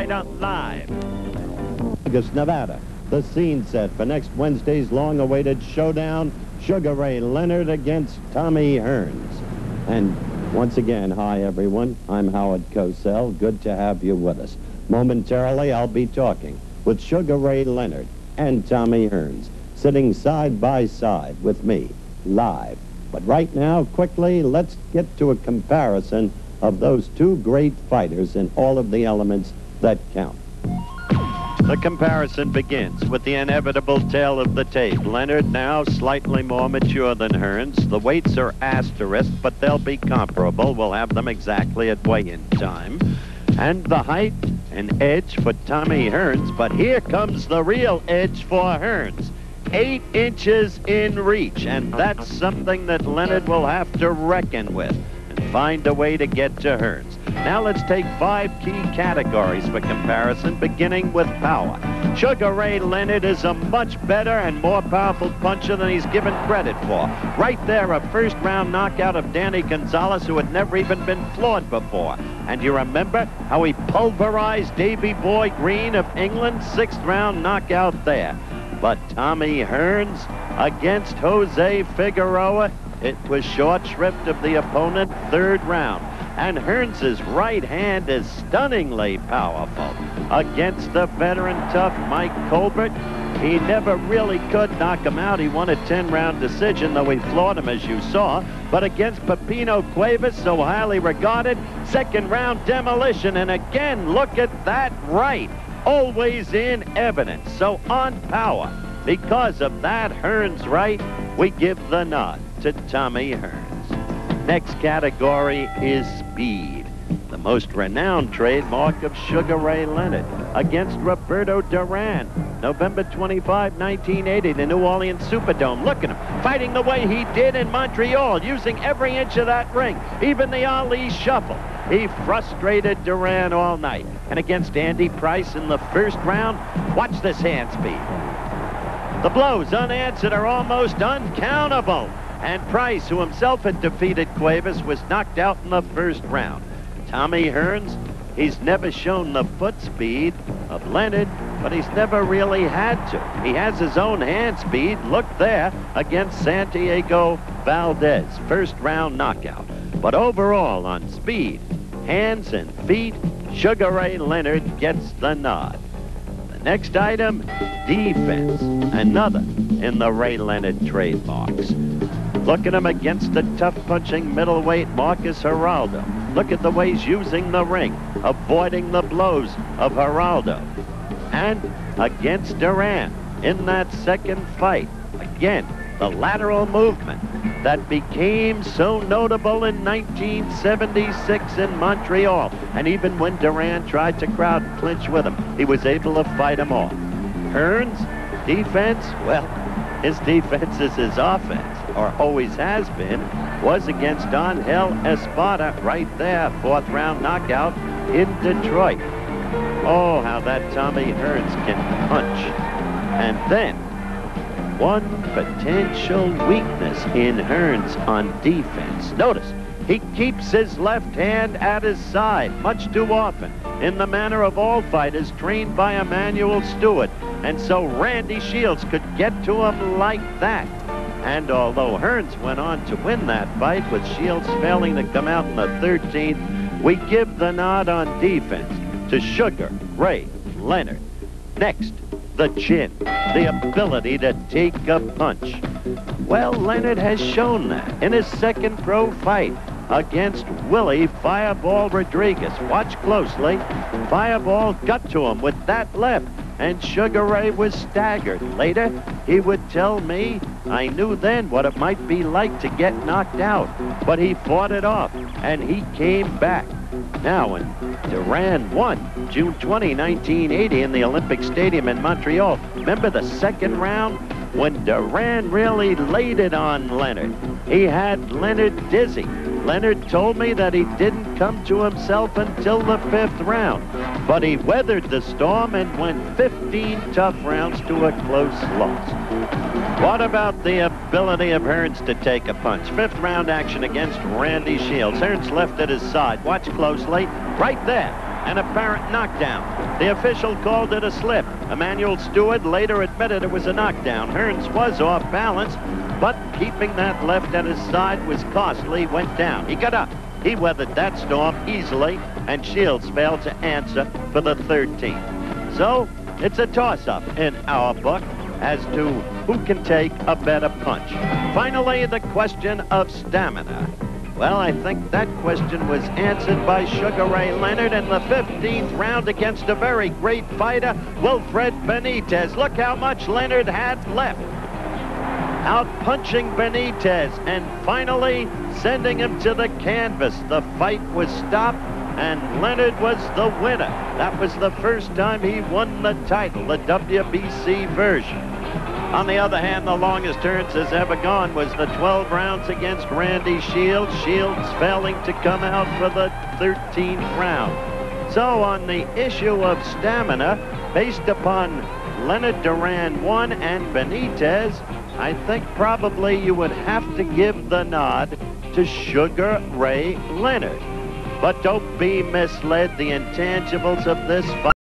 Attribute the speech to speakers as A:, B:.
A: right on live.
B: Nevada, the scene set for next Wednesday's long-awaited showdown, Sugar Ray Leonard against Tommy Hearns. And once again, hi everyone, I'm Howard Cosell. Good to have you with us. Momentarily, I'll be talking with Sugar Ray Leonard and Tommy Hearns, sitting side by side with me, live. But right now, quickly, let's get to a comparison of those two great fighters in all of the elements that count.
A: The comparison begins with the inevitable tale of the tape. Leonard now slightly more mature than Hearns. The weights are asterisk, but they'll be comparable. We'll have them exactly at weigh-in time. And the height, an edge for Tommy Hearns, but here comes the real edge for Hearns. 8 inches in reach, and that's something that Leonard will have to reckon with and find a way to get to Hearns. Now let's take 5 key categories for comparison, beginning with power. Sugar Ray Leonard is a much better and more powerful puncher than he's given credit for. Right there, a first-round knockout of Danny Gonzalez, who had never even been floored before. And you remember how he pulverized Davy Boy Green of England? 6th-round knockout there. But Tommy Hearns against Jose Figueroa, it was short shrift of the opponent, 3rd round. And Hearns' right hand is stunningly powerful. Against the veteran tough Mike Colbert, he never really could knock him out. He won a 10-round decision, though he floored him, as you saw. But against Pepino Cuevas, so highly regarded, 2nd-round demolition. And again, look at that right, always in evidence. So on power, because of that Hearns right, we give the nod to Tommy Hearns. Next category is speed, the most renowned trademark of Sugar Ray Leonard, against Roberto Duran, November 25, 1980, the New Orleans Superdome. Look at him, fighting the way he did in Montreal, using every inch of that ring, even the Ali shuffle. He frustrated Duran all night. And against Andy Price in the 1st round, watch this hand speed. The blows unanswered are almost uncountable. And Price, who himself had defeated Cuevas, was knocked out in the 1st round. Tommy Hearns, he's never shown the foot speed of Leonard, but he's never really had to. He has his own hand speed. Look there against Santiago Valdez, 1st round knockout. But overall on speed, hands and feet, Sugar Ray Leonard gets the nod. The next item, defense, another in the Ray Leonard trademarks. Look at him against the tough-punching middleweight Marcus Geraldo. Look at the way he's using the ring, avoiding the blows of Geraldo. And against Duran in that 2nd fight, again, the lateral movement that became so notable in 1976 in Montreal. And even when Duran tried to crowd clinch with him, he was able to fight him off. Hearns, defense, well, his defense is his offense, or always has been, was against Angel Espada right there, 4th round knockout in Detroit. Oh, how that Tommy Hearns can punch. And then, one potential weakness in Hearns on defense. Notice, he keeps his left hand at his side much too often, in the manner of all fighters trained by Emanuel Stewart. And so Randy Shields could get to him like that. And although Hearns went on to win that fight, with Shields failing to come out in the 13th, we give the nod on defense to Sugar Ray Leonard. Next, the chin, the ability to take a punch. Well, Leonard has shown that in his 2nd pro fight against Willie Fireball Rodriguez. Watch closely. Fireball got to him with that left, and Sugar Ray was staggered. Later, he would tell me, I knew then what it might be like to get knocked out, but he fought it off, and he came back. Now, when Duran won June 20, 1980 in the Olympic Stadium in Montreal, remember the 2nd round? When Duran really laid it on Leonard, he had Leonard dizzy. Leonard told me that he didn't come to himself until the 5th round, but he weathered the storm and went 15 tough rounds to a close loss. What about the ability of Hearns to take a punch? 5th round action against Randy Shields. Hearns left at his side. Watch closely. Right there. an apparent knockdown. The official called it a slip. Emmanuel Stewart later admitted it was a knockdown. Hearns was off balance, but keeping that left at his side was costly. Went down. He got up. He weathered that storm easily, and Shields failed to answer for the 13th. So it's a toss-up in our book as to who can take a better punch. Finally, the question of stamina. Well, I think that question was answered by Sugar Ray Leonard in the 15th round against a very great fighter, Wilfred Benitez. Look how much Leonard had left. Out punching Benitez and finally sending him to the canvas. The fight was stopped and Leonard was the winner. That was the first time he won the title, the WBC version. On the other hand, the longest Hearns has ever gone was the 12 rounds against Randy Shields. Shields failing to come out for the 13th round. So on the issue of stamina, based upon Leonard Duran 1 and Benitez, I think probably you would have to give the nod to Sugar Ray Leonard. But don't be misled. The intangibles of this fight